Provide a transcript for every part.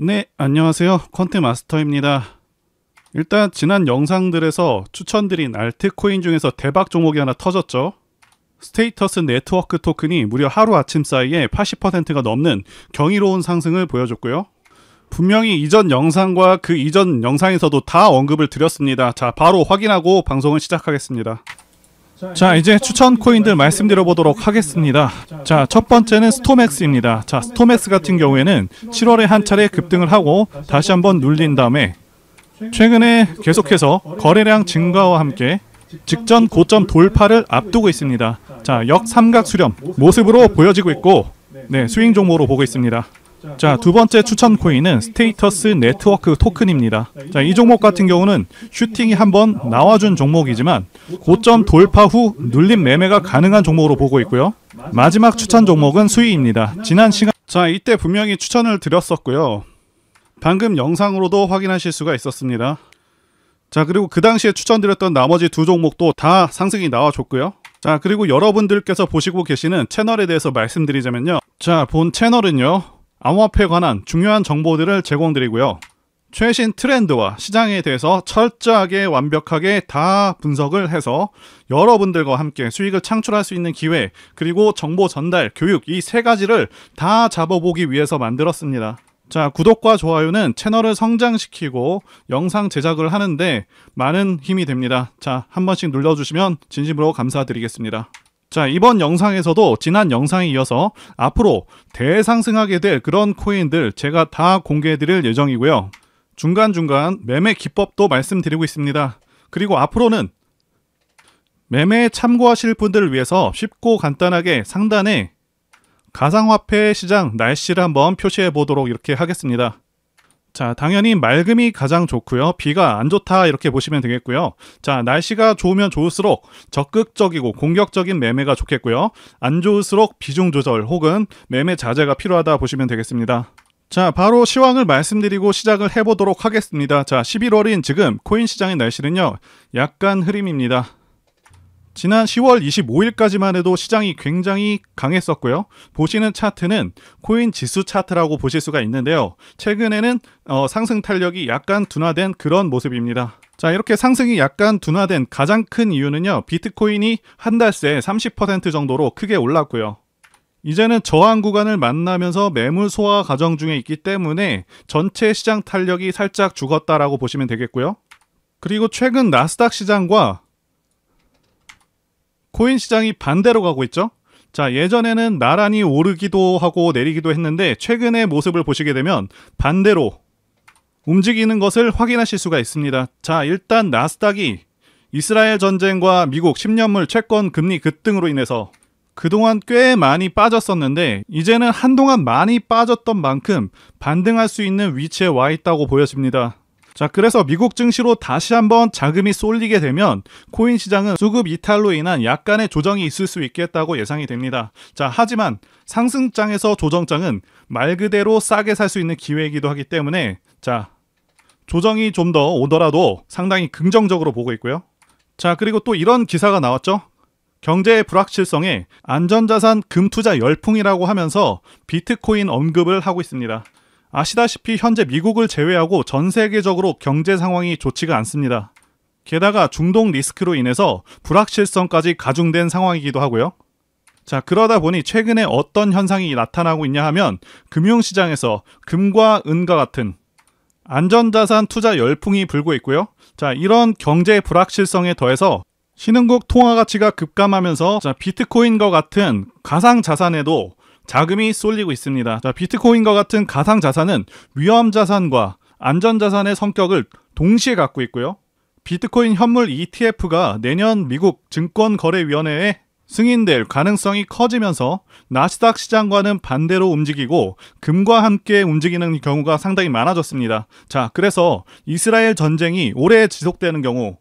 네, 안녕하세요. 퀀트 마스터입니다. 일단 지난 영상들에서 추천드린 알트코인 중에서 대박 종목이 하나 터졌죠. 스테이터스 네트워크 토큰이 무려 하루아침 사이에 80%가 넘는 경이로운 상승을 보여줬고요. 분명히 이전 영상과 그 이전 영상에서도 다 언급을 드렸습니다. 자, 바로 확인하고 방송을 시작하겠습니다. 자, 이제 추천 코인들 말씀드려 보도록 하겠습니다. 자, 첫 번째는 스톰엑스입니다. 자, 스톰엑스 같은 경우에는 7월에 한 차례 급등을 하고 다시 한번 눌린 다음에 최근에 계속해서 거래량 증가와 함께 직전 고점 돌파를 앞두고 있습니다. 자, 역삼각 수렴 모습으로 보여지고 있고, 네, 스윙 종목으로 보고 있습니다. 자, 두 번째 추천 코인은 스테이터스 네트워크 토큰입니다. 자, 이 종목 같은 경우는 슈팅이 한번 나와준 종목이지만 고점 돌파 후 눌림 매매가 가능한 종목으로 보고 있고요. 마지막 추천 종목은 수위입니다. 지난 시간, 자, 이때 분명히 추천을 드렸었고요. 방금 영상으로도 확인하실 수가 있었습니다. 자, 그리고 그 당시에 추천드렸던 나머지 두 종목도 다 상승이 나와줬고요. 자, 그리고 여러분들께서 보시고 계시는 채널에 대해서 말씀드리자면요. 자, 본 채널은요, 암호화폐에 관한 중요한 정보들을 제공드리고요. 최신 트렌드와 시장에 대해서 철저하게 완벽하게 다 분석을 해서 여러분들과 함께 수익을 창출할 수 있는 기회, 그리고 정보 전달, 교육, 이 세 가지를 다 잡아보기 위해서 만들었습니다. 자, 구독과 좋아요는 채널을 성장시키고 영상 제작을 하는데 많은 힘이 됩니다. 자, 한 번씩 눌러주시면 진심으로 감사드리겠습니다. 자, 이번 영상에서도 지난 영상에 이어서 앞으로 대상승하게 될 그런 코인들 제가 다 공개해드릴 예정이고요. 중간중간 매매 기법도 말씀드리고 있습니다. 그리고 앞으로는 매매에 참고하실 분들을 위해서 쉽고 간단하게 상단에 가상화폐 시장 날씨를 한번 표시해 보도록 이렇게 하겠습니다. 자, 당연히 맑음이 가장 좋고요. 비가 안 좋다 이렇게 보시면 되겠고요. 자, 날씨가 좋으면 좋을수록 적극적이고 공격적인 매매가 좋겠고요. 안 좋을수록 비중 조절 혹은 매매 자제가 필요하다 보시면 되겠습니다. 자, 바로 시황을 말씀드리고 시작을 해보도록 하겠습니다. 자, 11월인 지금 코인 시장의 날씨는요, 약간 흐림입니다. 지난 10월 25일까지만 해도 시장이 굉장히 강했었고요. 보시는 차트는 코인 지수 차트라고 보실 수가 있는데요. 최근에는 상승 탄력이 약간 둔화된 그런 모습입니다. 자, 이렇게 상승이 약간 둔화된 가장 큰 이유는요, 비트코인이 한 달 새 30% 정도로 크게 올랐고요. 이제는 저항 구간을 만나면서 매물 소화 과정 중에 있기 때문에 전체 시장 탄력이 살짝 죽었다라고 보시면 되겠고요. 그리고 최근 나스닥 시장과 코인 시장이 반대로 가고 있죠. 자, 예전에는 나란히 오르기도 하고 내리기도 했는데 최근의 모습을 보시게 되면 반대로 움직이는 것을 확인하실 수가 있습니다. 자, 일단 나스닥이 이스라엘 전쟁과 미국 10년물 채권 금리 급등으로 인해서 그동안 꽤 많이 빠졌었는데 이제는 한동안 많이 빠졌던 만큼 반등할 수 있는 위치에 와 있다고 보여집니다. 자, 그래서 미국 증시로 다시 한번 자금이 쏠리게 되면 코인 시장은 수급 이탈로 인한 약간의 조정이 있을 수 있겠다고 예상이 됩니다. 자, 하지만 상승장에서 조정장은 말 그대로 싸게 살 수 있는 기회이기도 하기 때문에, 자, 조정이 좀 더 오더라도 상당히 긍정적으로 보고 있고요. 자, 그리고 또 이런 기사가 나왔죠. 경제의 불확실성에 안전자산 금투자 열풍이라고 하면서 비트코인 언급을 하고 있습니다. 아시다시피 현재 미국을 제외하고 전 세계적으로 경제 상황이 좋지가 않습니다. 게다가 중동 리스크로 인해서 불확실성까지 가중된 상황이기도 하고요. 자, 그러다 보니 최근에 어떤 현상이 나타나고 있냐 하면 금융시장에서 금과 은과 같은 안전자산 투자 열풍이 불고 있고요. 자, 이런 경제 불확실성에 더해서 신흥국 통화 가치가 급감하면서, 자, 비트코인과 같은 가상자산에도 자금이 쏠리고 있습니다. 자, 비트코인과 같은 가상자산은 위험자산과 안전자산의 성격을 동시에 갖고 있고요. 비트코인 현물 ETF가 내년 미국 증권거래위원회에 승인될 가능성이 커지면서 나스닥 시장과는 반대로 움직이고 금과 함께 움직이는 경우가 상당히 많아졌습니다. 자, 그래서 이스라엘 전쟁이 오래 지속되는 경우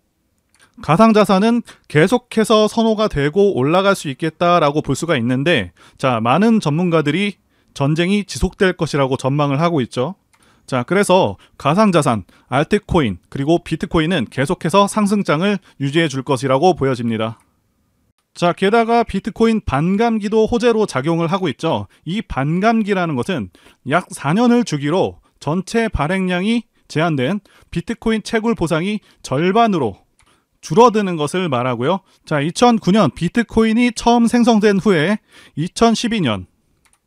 가상자산은 계속해서 선호가 되고 올라갈 수 있겠다라고 볼 수가 있는데, 자, 많은 전문가들이 전쟁이 지속될 것이라고 전망을 하고 있죠. 자, 그래서 가상자산, 알트코인, 그리고 비트코인은 계속해서 상승장을 유지해 줄 것이라고 보여집니다. 자, 게다가 비트코인 반감기도 호재로 작용을 하고 있죠. 이 반감기라는 것은 약 4년을 주기로 전체 발행량이 제한된 비트코인 채굴 보상이 절반으로 줄어드는 것을 말하고요. 자, 2009년 비트코인이 처음 생성된 후에 2012년,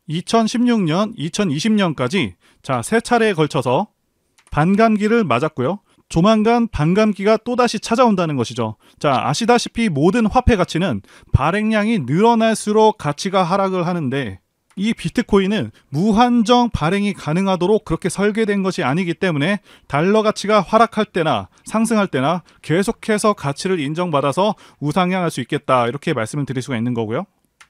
2016년, 2020년까지 자, 세 차례에 걸쳐서 반감기를 맞았고요. 조만간 반감기가 또다시 찾아온다는 것이죠. 자, 아시다시피 모든 화폐 가치는 발행량이 늘어날수록 가치가 하락을 하는데 이 비트코인은 무한정 발행이 가능하도록 그렇게 설계된 것이 아니기 때문에 달러 가치가 하락할 때나 상승할 때나 계속해서 가치를 인정받아서 우상향할 수 있겠다, 이렇게 말씀을 드릴 수가 있는 거고요.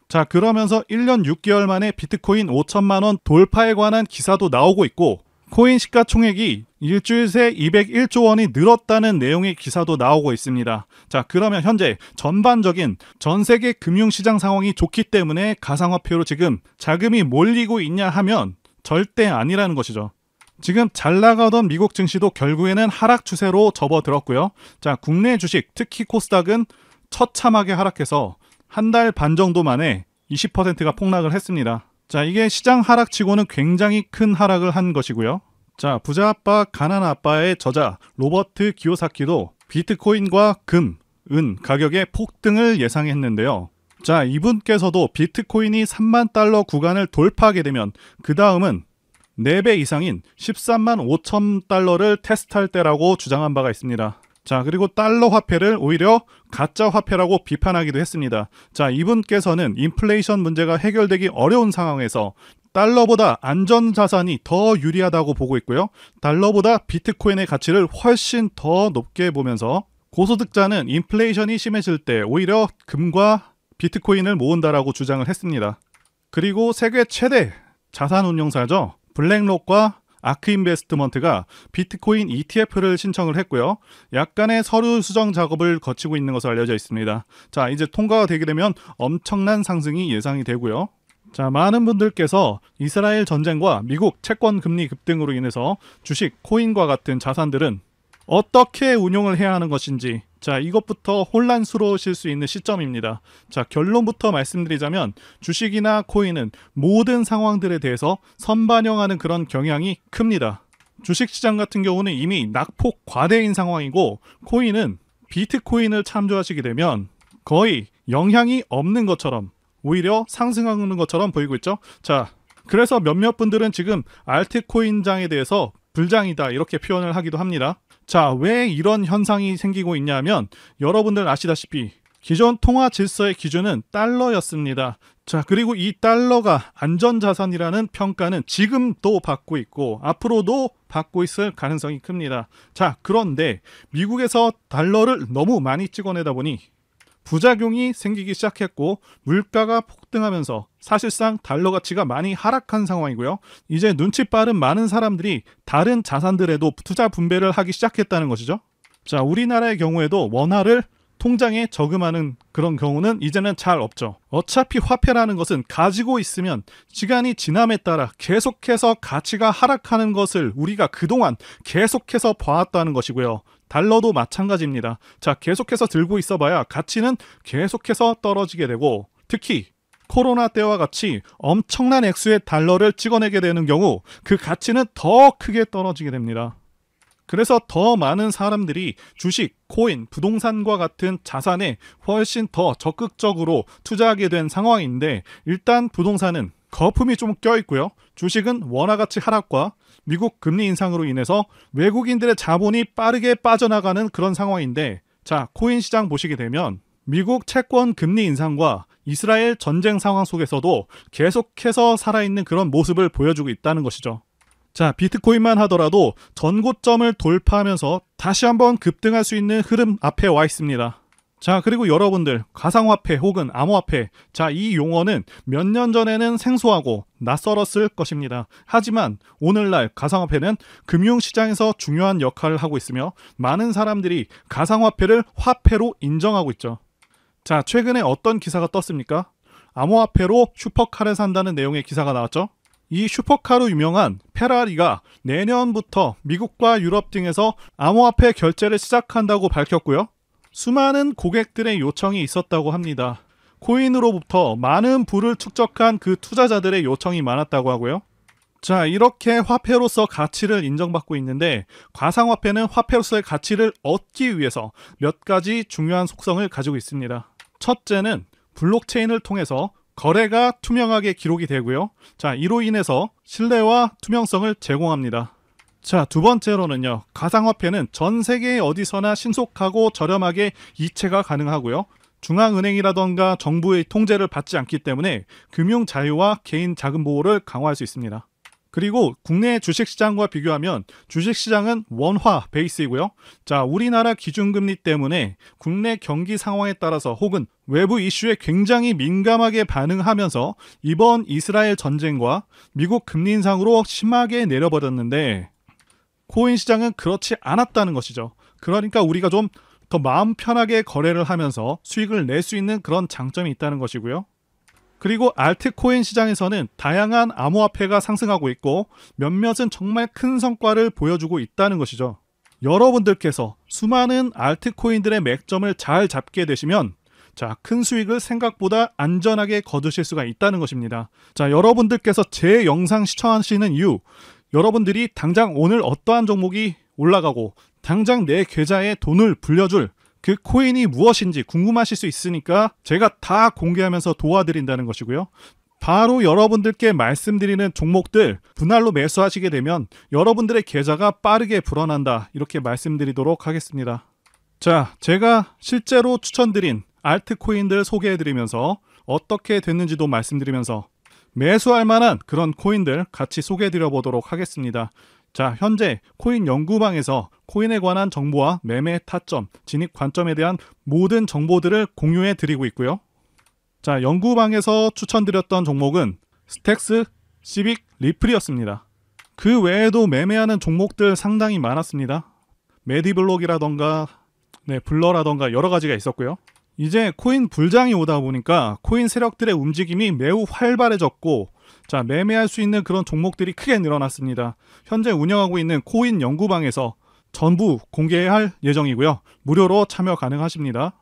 자, 그러면서 1년 6개월 만에 비트코인 5천만 원 돌파에 관한 기사도 나오고 있고, 코인 시가총액이 일주일 새 201조 원이 늘었다는 내용의 기사도 나오고 있습니다. 자, 그러면 현재 전반적인 전 세계 금융시장 상황이 좋기 때문에 가상화폐로 지금 자금이 몰리고 있냐 하면 절대 아니라는 것이죠. 지금 잘 나가던 미국 증시도 결국에는 하락 추세로 접어들었고요. 자, 국내 주식, 특히 코스닥은 처참하게 하락해서 한 달 반 정도 만에 20%가 폭락을 했습니다. 자, 이게 시장 하락치고는 굉장히 큰 하락을 한 것이고요. 자, 부자 아빠 가난 아빠의 저자 로버트 기요사키도 비트코인과 금, 은 가격의 폭등을 예상했는데요. 자, 이분께서도 비트코인이 3만 달러 구간을 돌파하게 되면 그 다음은 4배 이상인 13만 5천 달러를 테스트할 때라고 주장한 바가 있습니다. 자, 그리고 달러 화폐를 오히려 가짜 화폐라고 비판하기도 했습니다. 자, 이분께서는 인플레이션 문제가 해결되기 어려운 상황에서 달러보다 안전자산이 더 유리하다고 보고 있고요. 달러보다 비트코인의 가치를 훨씬 더 높게 보면서 고소득자는 인플레이션이 심해질 때 오히려 금과 비트코인을 모은다라고 주장을 했습니다. 그리고 세계 최대 자산운용사죠. 블랙록과 아크인베스트먼트가 비트코인 ETF를 신청을 했고요. 약간의 서류 수정 작업을 거치고 있는 것으로 알려져 있습니다. 자, 이제 통과가 되게 되면 엄청난 상승이 예상이 되고요. 자, 많은 분들께서 이스라엘 전쟁과 미국 채권 금리 급등으로 인해서 주식, 코인과 같은 자산들은 어떻게 운용을 해야 하는 것인지, 자, 이것부터 혼란스러우실 수 있는 시점입니다. 자, 결론부터 말씀드리자면 주식이나 코인은 모든 상황들에 대해서 선반영하는 그런 경향이 큽니다. 주식시장 같은 경우는 이미 낙폭 과대인 상황이고, 코인은 비트코인을 참조하시게 되면 거의 영향이 없는 것처럼, 오히려 상승하는 것처럼 보이고 있죠. 자, 그래서 몇몇 분들은 지금 알트코인장에 대해서 불장이다, 이렇게 표현을 하기도 합니다. 자, 왜 이런 현상이 생기고 있냐면 여러분들 아시다시피 기존 통화 질서의 기준은 달러였습니다. 자, 그리고 이 달러가 안전자산이라는 평가는 지금도 받고 있고 앞으로도 받고 있을 가능성이 큽니다. 자, 그런데 미국에서 달러를 너무 많이 찍어내다 보니 부작용이 생기기 시작했고 물가가 폭등하면서 사실상 달러 가치가 많이 하락한 상황이고요. 이제 눈치 빠른 많은 사람들이 다른 자산들에도 투자 분배를 하기 시작했다는 것이죠. 자, 우리나라의 경우에도 원화를 통장에 저금하는 그런 경우는 이제는 잘 없죠. 어차피 화폐라는 것은 가지고 있으면 시간이 지남에 따라 계속해서 가치가 하락하는 것을 우리가 그동안 계속해서 봐왔다는 것이고요. 달러도 마찬가지입니다. 자, 계속해서 들고 있어봐야 가치는 계속해서 떨어지게 되고, 특히 코로나 때와 같이 엄청난 액수의 달러를 찍어내게 되는 경우 그 가치는 더 크게 떨어지게 됩니다. 그래서 더 많은 사람들이 주식, 코인, 부동산과 같은 자산에 훨씬 더 적극적으로 투자하게 된 상황인데, 일단 부동산은 거품이 좀 껴있고요. 주식은 원화가치 하락과 미국 금리 인상으로 인해서 외국인들의 자본이 빠르게 빠져나가는 그런 상황인데, 자, 코인 시장 보시게 되면 미국 채권 금리 인상과 이스라엘 전쟁 상황 속에서도 계속해서 살아있는 그런 모습을 보여주고 있다는 것이죠. 자, 비트코인만 하더라도 전고점을 돌파하면서 다시 한번 급등할 수 있는 흐름 앞에 와 있습니다. 자, 그리고 여러분들 가상화폐 혹은 암호화폐, 자, 이 용어는 몇 년 전에는 생소하고 낯설었을 것입니다. 하지만 오늘날 가상화폐는 금융시장에서 중요한 역할을 하고 있으며 많은 사람들이 가상화폐를 화폐로 인정하고 있죠. 자, 최근에 어떤 기사가 떴습니까? 암호화폐로 슈퍼카를 산다는 내용의 기사가 나왔죠. 이 슈퍼카로 유명한 페라리가 내년부터 미국과 유럽 등에서 암호화폐 결제를 시작한다고 밝혔고요. 수많은 고객들의 요청이 있었다고 합니다. 코인으로부터 많은 부를 축적한 그 투자자들의 요청이 많았다고 하고요. 자, 이렇게 화폐로서 가치를 인정받고 있는데 가상화폐는 화폐로서의 가치를 얻기 위해서 몇 가지 중요한 속성을 가지고 있습니다. 첫째는 블록체인을 통해서 거래가 투명하게 기록이 되고요. 자, 이로 인해서 신뢰와 투명성을 제공합니다. 자, 두 번째로는요. 가상화폐는 전 세계 어디서나 신속하고 저렴하게 이체가 가능하고요. 중앙은행이라던가 정부의 통제를 받지 않기 때문에 금융 자유와 개인 자금 보호를 강화할 수 있습니다. 그리고 국내 주식시장과 비교하면 주식시장은 원화 베이스이고요. 자, 우리나라 기준금리 때문에 국내 경기 상황에 따라서 혹은 외부 이슈에 굉장히 민감하게 반응하면서 이번 이스라엘 전쟁과 미국 금리 인상으로 심하게 내려버렸는데 코인 시장은 그렇지 않았다는 것이죠. 그러니까 우리가 좀 더 마음 편하게 거래를 하면서 수익을 낼 수 있는 그런 장점이 있다는 것이고요. 그리고 알트코인 시장에서는 다양한 암호화폐가 상승하고 있고 몇몇은 정말 큰 성과를 보여주고 있다는 것이죠. 여러분들께서 수많은 알트코인들의 맥점을 잘 잡게 되시면 자, 큰 수익을 생각보다 안전하게 거두실 수가 있다는 것입니다. 자, 여러분들께서 제 영상 시청하시는 이유, 여러분들이 당장 오늘 어떠한 종목이 올라가고 당장 내 계좌에 돈을 불려줄 그 코인이 무엇인지 궁금하실 수 있으니까 제가 다 공개하면서 도와드린다는 것이고요. 바로 여러분들께 말씀드리는 종목들 분할로 매수하시게 되면 여러분들의 계좌가 빠르게 불어난다, 이렇게 말씀드리도록 하겠습니다. 자, 제가 실제로 추천드린 알트코인들 소개해드리면서 어떻게 됐는지도 말씀드리면서 매수할 만한 그런 코인들 같이 소개해드려 보도록 하겠습니다. 자, 현재 코인 연구방에서 코인에 관한 정보와 매매 타점, 진입 관점에 대한 모든 정보들을 공유해 드리고 있고요. 자, 연구방에서 추천드렸던 종목은 스택스, 시빅, 리플이었습니다. 그 외에도 매매하는 종목들 상당히 많았습니다. 메디블록이라던가 블러라던가 여러 가지가 있었고요. 이제 코인 불장이 오다 보니까 코인 세력들의 움직임이 매우 활발해졌고, 자, 매매할 수 있는 그런 종목들이 크게 늘어났습니다. 현재 운영하고 있는 코인 연구방에서 전부 공개할 예정이고요. 무료로 참여 가능하십니다.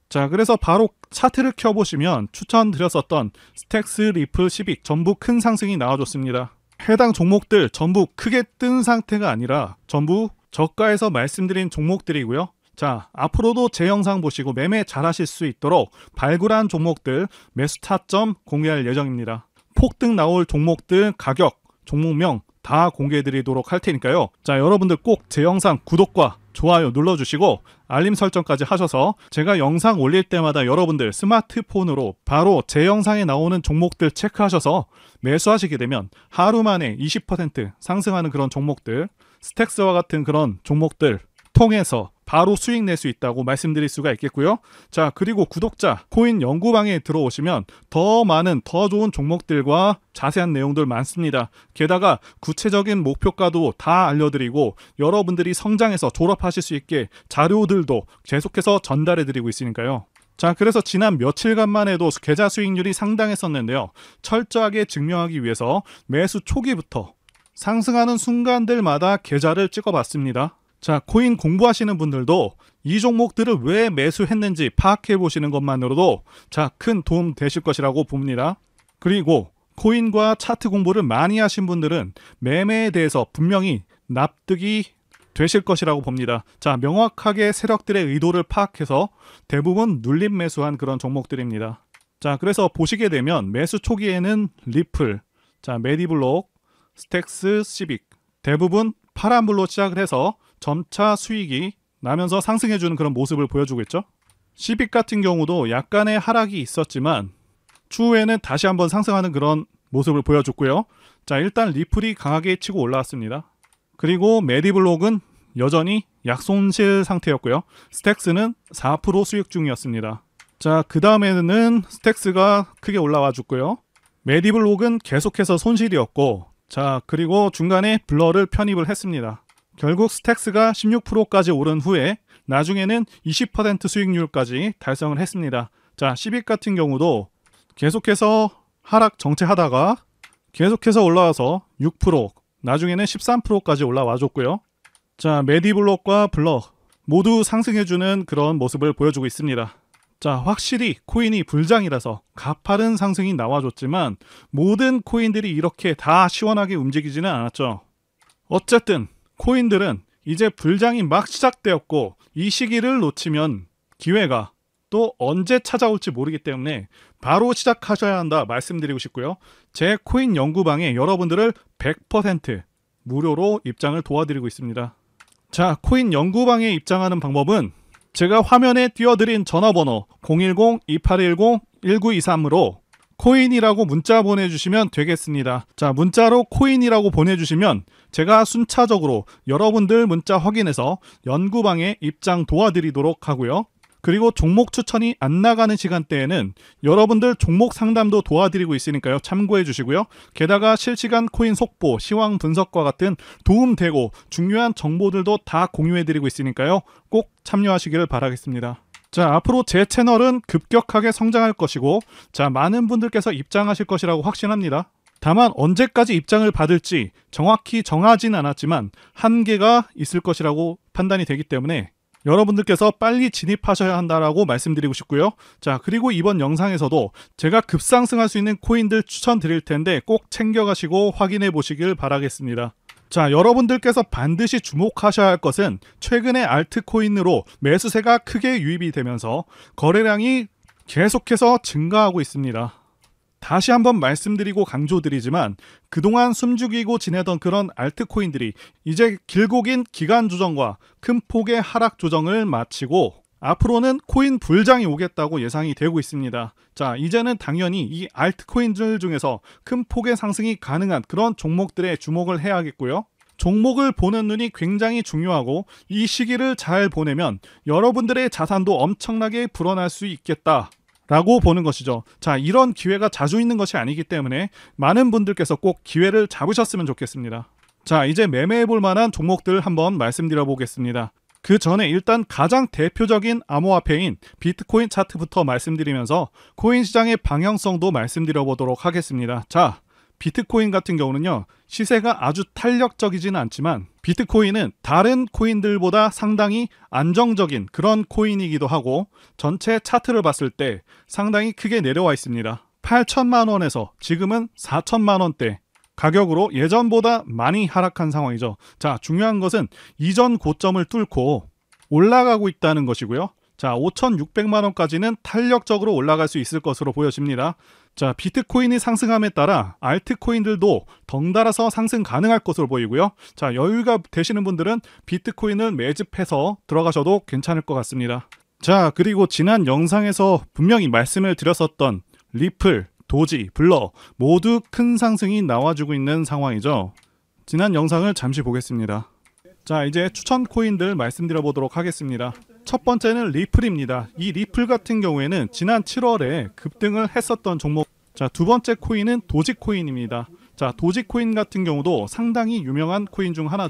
자, 그래서 바로 차트를 켜보시면 추천드렸었던 스택스, 리플, 시빅 전부 큰 상승이 나와줬습니다. 해당 종목들 전부 크게 뜬 상태가 아니라 전부 저가에서 말씀드린 종목들이고요. 자, 앞으로도 제 영상 보시고 매매 잘 하실 수 있도록 발굴한 종목들 매수 타점 공개할 예정입니다. 폭등 나올 종목들 가격, 종목명 다 공개해 드리도록 할 테니까요. 자, 여러분들 꼭 제 영상 구독과 좋아요 눌러주시고 알림 설정까지 하셔서 제가 영상 올릴 때마다 여러분들 스마트폰으로 바로 제 영상에 나오는 종목들 체크하셔서 매수하시게 되면 하루 만에 20% 상승하는 그런 종목들, 스택스와 같은 그런 종목들 통해서 바로 수익 낼 수 있다고 말씀드릴 수가 있겠고요. 자, 그리고 구독자 코인 연구방에 들어오시면 더 많은 더 좋은 종목들과 자세한 내용들 많습니다. 게다가 구체적인 목표가도 다 알려드리고 여러분들이 성장해서 졸업하실 수 있게 자료들도 계속해서 전달해드리고 있으니까요. 자, 그래서 지난 며칠간만 해도 계좌 수익률이 상당했었는데요. 철저하게 증명하기 위해서 매수 초기부터 상승하는 순간들마다 계좌를 찍어봤습니다. 자, 코인 공부하시는 분들도 이 종목들을 왜 매수했는지 파악해 보시는 것만으로도 자, 큰 도움 되실 것이라고 봅니다. 그리고 코인과 차트 공부를 많이 하신 분들은 매매에 대해서 분명히 납득이 되실 것이라고 봅니다. 자, 명확하게 세력들의 의도를 파악해서 대부분 눌림 매수한 그런 종목들입니다. 자, 그래서 보시게 되면 매수 초기에는 리플, 자, 메디블록, 스택스, 시빅 대부분 파란불로 시작을 해서 점차 수익이 나면서 상승해주는 그런 모습을 보여주고 있죠. 시빅 같은 경우도 약간의 하락이 있었지만 추후에는 다시 한번 상승하는 그런 모습을 보여줬고요. 자, 일단 리플이 강하게 치고 올라왔습니다. 그리고 메디블록은 여전히 약손실 상태였고요. 스택스는 4% 수익 중이었습니다. 자, 그 다음에는 스택스가 크게 올라와 줬고요. 메디블록은 계속해서 손실이었고, 자, 그리고 중간에 블러를 편입을 했습니다. 결국 스택스가 16%까지 오른 후에 나중에는 20% 수익률까지 달성을 했습니다. 자, 시빅 같은 경우도 계속해서 하락 정체하다가 계속해서 올라와서 6%, 나중에는 13%까지 올라와줬고요. 자, 메디블록과 블러 모두 상승해주는 그런 모습을 보여주고 있습니다. 자, 확실히 코인이 불장이라서 가파른 상승이 나와줬지만 모든 코인들이 이렇게 다 시원하게 움직이지는 않았죠. 어쨌든 코인들은 이제 불장이 막 시작되었고 이 시기를 놓치면 기회가 또 언제 찾아올지 모르기 때문에 바로 시작하셔야 한다 말씀드리고 싶고요. 제 코인 연구방에 여러분들을 100% 무료로 입장을 도와드리고 있습니다. 자, 코인 연구방에 입장하는 방법은 제가 화면에 띄워드린 전화번호 010-2810-1923으로 코인이라고 문자 보내주시면 되겠습니다. 자, 문자로 코인이라고 보내주시면 제가 순차적으로 여러분들 문자 확인해서 연구방에 입장 도와드리도록 하고요. 그리고 종목 추천이 안 나가는 시간대에는 여러분들 종목 상담도 도와드리고 있으니까요. 참고해 주시고요. 게다가 실시간 코인 속보, 시황 분석과 같은 도움되고 중요한 정보들도 다 공유해 드리고 있으니까요. 꼭 참여하시기를 바라겠습니다. 자, 앞으로 제 채널은 급격하게 성장할 것이고 자, 많은 분들께서 입장하실 것이라고 확신합니다. 다만 언제까지 입장을 받을지 정확히 정하진 않았지만 한계가 있을 것이라고 판단이 되기 때문에 여러분들께서 빨리 진입하셔야 한다라고 말씀드리고 싶고요. 자, 그리고 이번 영상에서도 제가 급상승할 수 있는 코인들 추천드릴 텐데 꼭 챙겨가시고 확인해 보시길 바라겠습니다. 자, 여러분들께서 반드시 주목하셔야 할 것은 최근에 알트코인으로 매수세가 크게 유입이 되면서 거래량이 계속해서 증가하고 있습니다. 다시 한번 말씀드리고 강조드리지만 그동안 숨죽이고 지내던 그런 알트코인들이 이제 길고 긴 기간 조정과 큰 폭의 하락 조정을 마치고 앞으로는 코인 불장이 오겠다고 예상이 되고 있습니다. 자, 이제는 당연히 이 알트코인들 중에서 큰 폭의 상승이 가능한 그런 종목들에 주목을 해야겠고요. 종목을 보는 눈이 굉장히 중요하고 이 시기를 잘 보내면 여러분들의 자산도 엄청나게 불어날 수 있겠다 라고 보는 것이죠. 자, 이런 기회가 자주 있는 것이 아니기 때문에 많은 분들께서 꼭 기회를 잡으셨으면 좋겠습니다. 자, 이제 매매해 볼 만한 종목들 한번 말씀드려 보겠습니다. 그 전에 일단 가장 대표적인 암호화폐인 비트코인 차트부터 말씀드리면서 코인 시장의 방향성도 말씀드려 보도록 하겠습니다. 자, 비트코인 같은 경우는요, 시세가 아주 탄력적이지는 않지만 비트코인은 다른 코인들보다 상당히 안정적인 그런 코인이기도 하고 전체 차트를 봤을 때 상당히 크게 내려와 있습니다. 8천만 원에서 지금은 4천만 원대 가격으로 예전보다 많이 하락한 상황이죠. 자, 중요한 것은 이전 고점을 뚫고 올라가고 있다는 것이고요. 자, 5,600만 원까지는 탄력적으로 올라갈 수 있을 것으로 보여집니다. 자, 비트코인이 상승함에 따라 알트코인들도 덩달아서 상승 가능할 것으로 보이고요. 자, 여유가 되시는 분들은 비트코인을 매집해서 들어가셔도 괜찮을 것 같습니다. 자, 그리고 지난 영상에서 분명히 말씀을 드렸었던 리플, 도지, 블러 모두 큰 상승이 나와주고 있는 상황이죠. 지난 영상을 잠시 보겠습니다. 자, 이제 추천 코인들 말씀드려 보도록 하겠습니다. 첫 번째는 리플입니다. 이 리플 같은 경우에는 지난 7월에 급등을 했었던 종목. 자, 두 번째 코인은 도지코인입니다. 자, 도지코인 같은 경우도 상당히 유명한 코인 중 하나.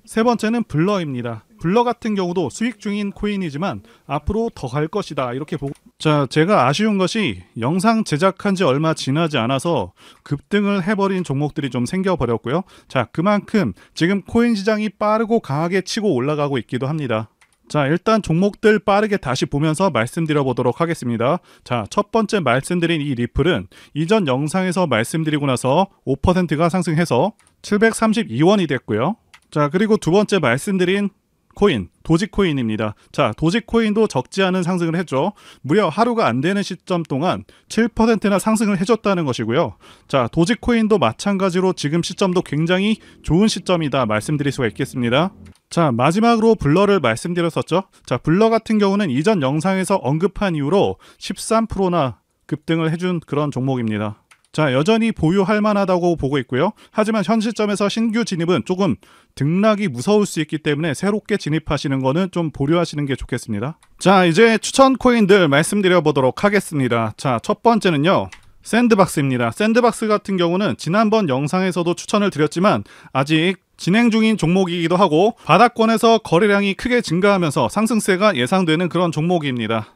세 번째는 블러입니다. 블러 같은 경우도 수익 중인 코인이지만 앞으로 더 갈 것이다 이렇게 보고. 자, 제가 아쉬운 것이 영상 제작한 지 얼마 지나지 않아서 급등을 해버린 종목들이 좀 생겨버렸고요. 자, 그만큼 지금 코인 시장이 빠르고 강하게 치고 올라가고 있기도 합니다. 자, 일단 종목들 빠르게 다시 보면서 말씀드려 보도록 하겠습니다. 자, 첫 번째 말씀드린 이 리플은 이전 영상에서 말씀드리고 나서 5%가 상승해서 732원이 됐고요. 자, 그리고 두 번째 말씀드린 코인, 도지코인입니다. 자, 도지코인도 적지 않은 상승을 했죠. 무려 하루가 안 되는 시점 동안 7%나 상승을 해줬다는 것이고요. 자, 도지코인도 마찬가지로 지금 시점도 굉장히 좋은 시점이다 말씀드릴 수가 있겠습니다. 자, 마지막으로 블러를 말씀드렸었죠. 자, 블러 같은 경우는 이전 영상에서 언급한 이후로 13%나 급등을 해준 그런 종목입니다. 자, 여전히 보유할 만하다고 보고 있고요. 하지만 현 시점에서 신규 진입은 조금 등락이 무서울 수 있기 때문에 새롭게 진입하시는 거는 좀 보류하시는 게 좋겠습니다. 자, 이제 추천 코인들 말씀드려 보도록 하겠습니다. 자, 첫 번째는요, 샌드박스입니다. 샌드박스 같은 경우는 지난번 영상에서도 추천을 드렸지만 아직 진행 중인 종목이기도 하고 바닥권에서 거래량이 크게 증가하면서 상승세가 예상되는 그런 종목입니다.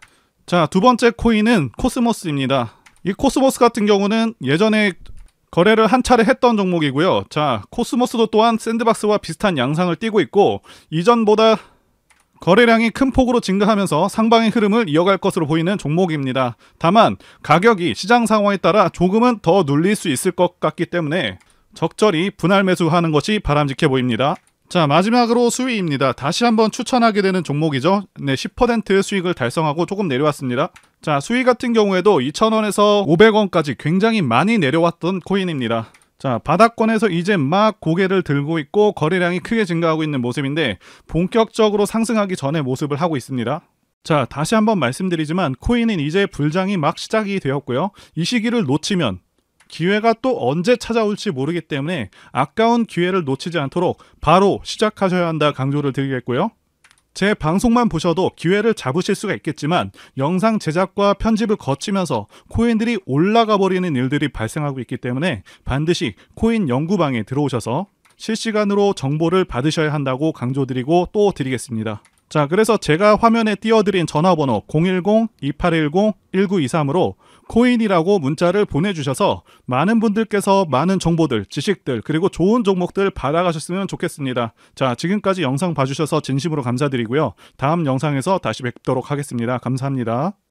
자, 두 번째 코인은 코스모스입니다. 이 코스모스 같은 경우는 예전에 거래를 한 차례 했던 종목이고요. 자, 코스모스도 또한 샌드박스와 비슷한 양상을 띠고 있고 이전보다 거래량이 큰 폭으로 증가하면서 상방의 흐름을 이어갈 것으로 보이는 종목입니다. 다만 가격이 시장 상황에 따라 조금은 더 눌릴 수 있을 것 같기 때문에 적절히 분할 매수하는 것이 바람직해 보입니다. 자, 마지막으로 수위입니다. 다시 한번 추천하게 되는 종목이죠. 네, 10% 수익을 달성하고 조금 내려왔습니다. 자, 수위 같은 경우에도 2,000원에서 500원까지 굉장히 많이 내려왔던 코인입니다. 자, 바닥권에서 이제 막 고개를 들고 있고 거래량이 크게 증가하고 있는 모습인데 본격적으로 상승하기 전의 모습을 하고 있습니다. 자, 다시 한번 말씀드리지만 코인은 이제 불장이 막 시작이 되었고요. 이 시기를 놓치면 기회가 또 언제 찾아올지 모르기 때문에 아까운 기회를 놓치지 않도록 바로 시작하셔야 한다 강조를 드리겠고요. 제 방송만 보셔도 기회를 잡으실 수가 있겠지만 영상 제작과 편집을 거치면서 코인들이 올라가 버리는 일들이 발생하고 있기 때문에 반드시 코인 연구방에 들어오셔서 실시간으로 정보를 받으셔야 한다고 강조드리고 또 드리겠습니다. 자, 그래서 제가 화면에 띄워드린 전화번호 010-2810-1923으로 코인이라고 문자를 보내주셔서 많은 분들께서 많은 정보들, 지식들, 그리고 좋은 종목들 받아가셨으면 좋겠습니다. 자, 지금까지 영상 봐주셔서 진심으로 감사드리고요. 다음 영상에서 다시 뵙도록 하겠습니다. 감사합니다.